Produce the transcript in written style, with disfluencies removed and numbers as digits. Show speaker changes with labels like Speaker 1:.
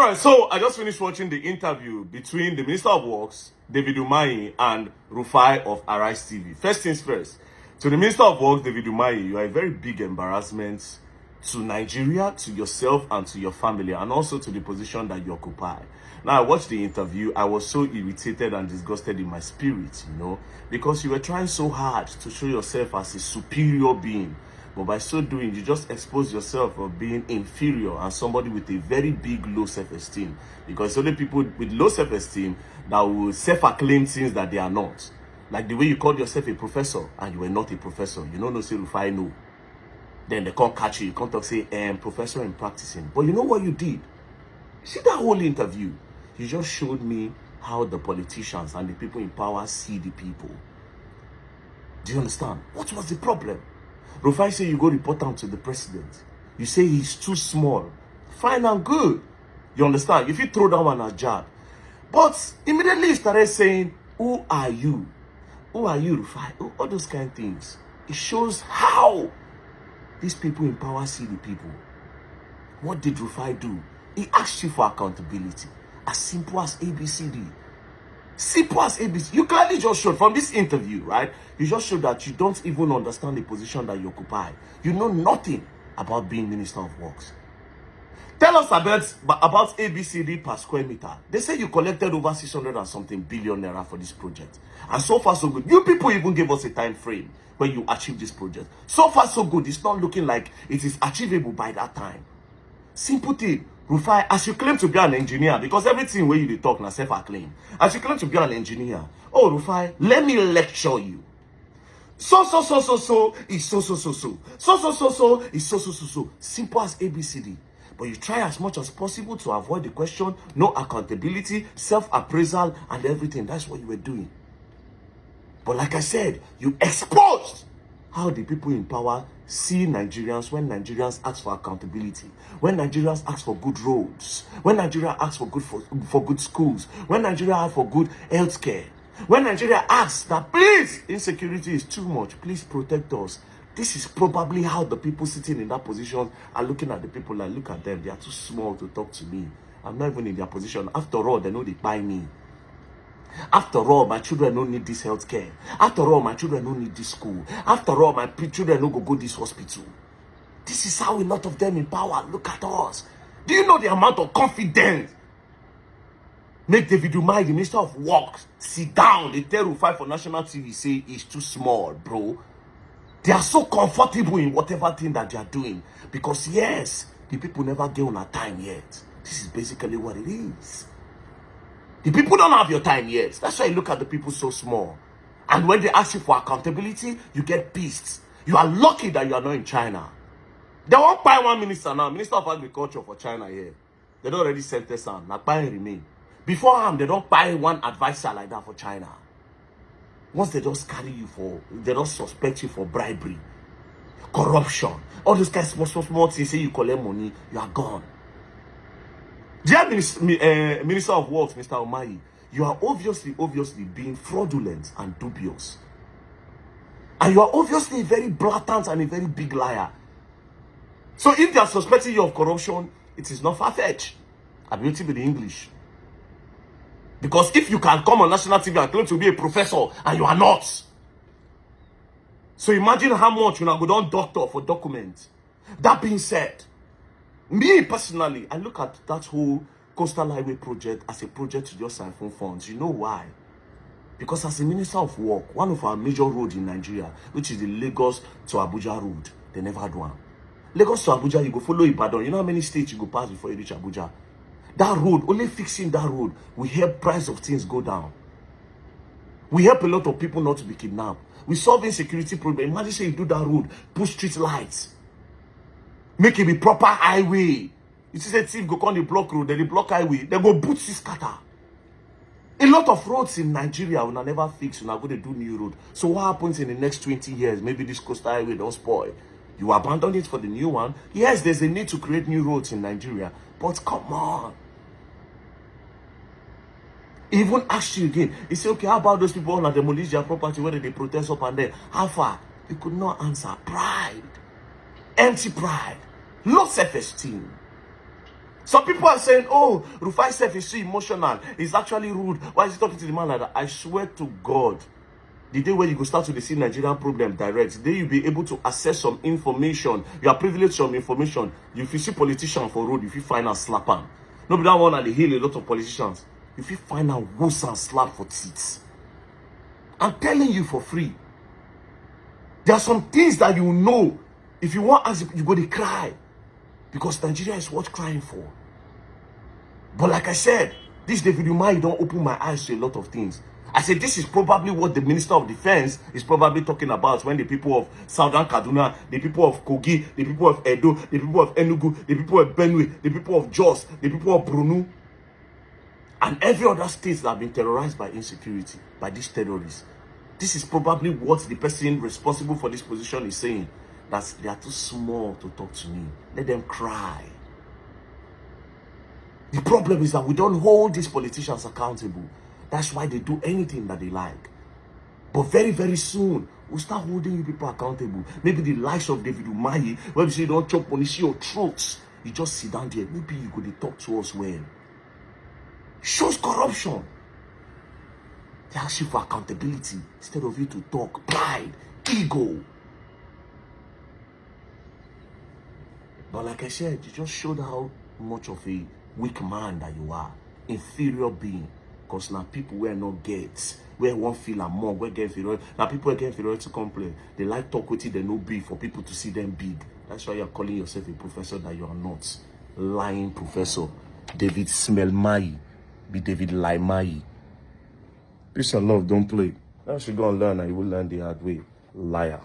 Speaker 1: right, so I just finished watching the interview between the Minister of Works, David Umahi, and Rufai of Arise TV. First things first, to the Minister of Works, David Umahi, you are a very big embarrassment to Nigeria, to yourself, and to your family, and also to the position that you occupy. Now, I watched the interview. I was so irritated and disgusted in my spirit, because you were trying so hard to show yourself as a superior being. But by so doing, you just expose yourself of being inferior and somebody with a very big low self-esteem. Because only people with low self-esteem that will self-acclaim things that they are not. Like the way you called yourself a professor and you were not a professor. You don't know, say Rufai no. Then they can't catch you. You can't talk, say, professor in practicing. But you know what you did? See that whole interview? You just showed me how the politicians and the people in power see the people. Do you understand? What was the problem? Rufai say you go report him to the president. You say he's too small. Fine and good. You understand? If you throw that one as jab. But immediately he started saying, who are you? Who are you, Rufai? All those kind of things. It shows how these people in power see the people. What did Rufai do? He asked you for accountability. As simple as ABCD. Simple as ABC. You clearly just showed from this interview, right? You just showed that you don't even understand the position that you occupy. You know nothing about being Minister of Works. Tell us about ABCD per square meter. They say you collected over 600 and something billion naira for this project. And so far so good. You people even gave us a time frame when you achieve this project. So far so good. It's not looking like it is achievable by that time. Simple thing. Rufai, as you claim to be an engineer, because everything where you talk now self-acclaim. As you claim to be an engineer, oh Rufai, let me lecture you. So is so is so. Simple as ABCD. But you try as much as possible to avoid the question, no accountability, self-appraisal, and everything. That's what you were doing. But like I said, you exposed how the people in power see Nigerians when Nigerians ask for accountability, when Nigerians ask for good roads, when Nigeria asks for good schools, when Nigeria asks for good healthcare, when Nigeria asks that please, insecurity is too much, please protect us. This is probably how the people sitting in that position are looking at the people. Like, look at them, they are too small to talk to me. I'm not even in their position. After all, they know they buy me. After all, my children don't need this health care. After all, my children don't need this school. After all, my children don't go this hospital. This is how a lot of them in power look at us. Do you know the amount of confidence make David Umahi, the Minister of Works, sit down? They tell Rufai for national TV, say it's too small, bro. They are so comfortable in whatever thing that they are doing. Because yes, the people never get on our time yet. This is basically what it is. The people don't have your time yet. That's why you look at the people so small. And when they ask you for accountability, you get pissed. You are lucky that you are not in China. They won't buy one minister now. Minister of Agriculture for China here. They don't already sent this on. Not buying remain. Before him, they don't buy one advisor like that for China. Once they just carry you for, they don't suspect you for bribery, corruption, all those kinds of small things, say you collect money, you are gone. Dear Minister of Works, Mr. Umahi, you are obviously being fraudulent and dubious. And you are obviously a very blatant and a very big liar. So if they are suspecting you of corruption, it is not far-fetched. I'm waiting with the English. Because if you can come on national TV and claim to be a professor and you are not. So imagine how much you go down doctor for documents. That being said, me personally, I look at that whole Coastal Highway project as a project to just siphon funds. You know why? Because as a Minister of Work, one of our major roads in Nigeria, which is the Lagos to Abuja road, they never had one. Lagos to Abuja, you go follow Ibadan. You know how many states you go pass before you reach Abuja? That road, only fixing that road will help price of things go down. We help a lot of people not to be kidnapped. We solve insecurity problem. Imagine say you do that road, put street lights. Make it be proper highway. You see the thief go on the block road, then the block highway, they go boot this scatter. A lot of roads in Nigeria will never fix, we're going to do new road. So what happens in the next 20 years? Maybe this coastal highway don't spoil. You abandon it for the new one. Yes, there's a need to create new roads in Nigeria. But come on. Even ask you again. He said, okay, how about those people who demolish their property, whether they protest up and down? How far? You could not answer. Pride. Empty pride. Low self-esteem. Some people are saying, oh, Rufai self is so emotional. He's actually rude. Why is he talking to the man like that? I swear to God, the day when you go start to see Nigerian problem direct, the day you'll be able to access some information, you are privileged some information. If you see politician for road, if you find a slap on. Nobody that one at the hill, a lot of politicians. If you find a woos and slap for teeth. I'm telling you for free. There are some things that you know. If you want answer, you go to cry. Because Nigeria is worth crying for. But like I said, this David Umahi don't open my eyes to a lot of things. I said this is probably what the Minister of Defense is probably talking about when the people of Southern Kaduna, the people of Kogi, the people of Edo, the people of Enugu, the people of Benue, the people of Jos, the people of Brunu, and every other state that have been terrorized by insecurity, by these terrorists. This is probably what the person responsible for this position is saying. That they are too small to talk to me. Let them cry. The problem is that we don't hold these politicians accountable. That's why they do anything that they like. But very, very soon, we'll start holding you people accountable. Maybe the likes of David Umahi, when you say don't chop money, see your throats. You just sit down there. Maybe you could talk to us well. Shows corruption. They ask you for accountability instead of you to talk. Pride, ego. But like I said, you just showed how much of a weak man that you are. Inferior being. Because now people where not get, where won't feel among, where get inferior. Now people where get inferior to complain. They like talk with it, they no big for people to see them big. That's why you're calling yourself a professor that you are not. Lying professor. David Smellmai. Be David Laimai. Peace and love, don't play. Now you go and learn and you will learn the hard way. Liar.